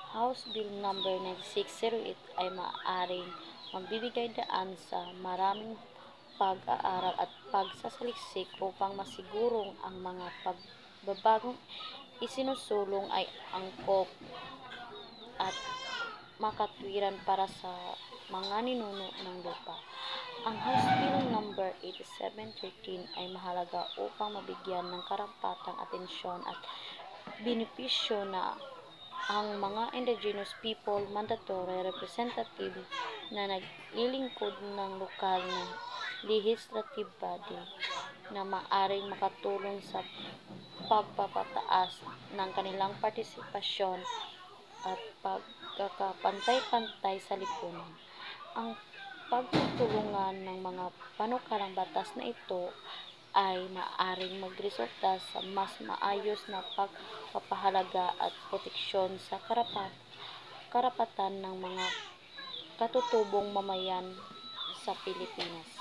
House Bill number 9608 ay maaaring magbibigay daan sa maraming pag-aaral at pagsasaliksik upang masigurong ang mga pagbabagong isinusulong ay angkop at makatwiran para sa mga ninuno ng lupa. Ang House Bill number 8713 ay mahalaga upang mabigyan ng karapatang atensyon at benepisyo na ang mga indigenous people mandatory representative na naglilingkod ng lokal na legislative body na maaaring makatulong sa pagpapataas ng kanilang partisipasyon at pagkakapantay-pantay sa lipunan. Ang pagtutulungan ng mga panukalang batas na ito ay maaaring magresulta sa mas maayos na pagpapahalaga at proteksyon sa karapatan ng mga katutubong mamayan sa Pilipinas.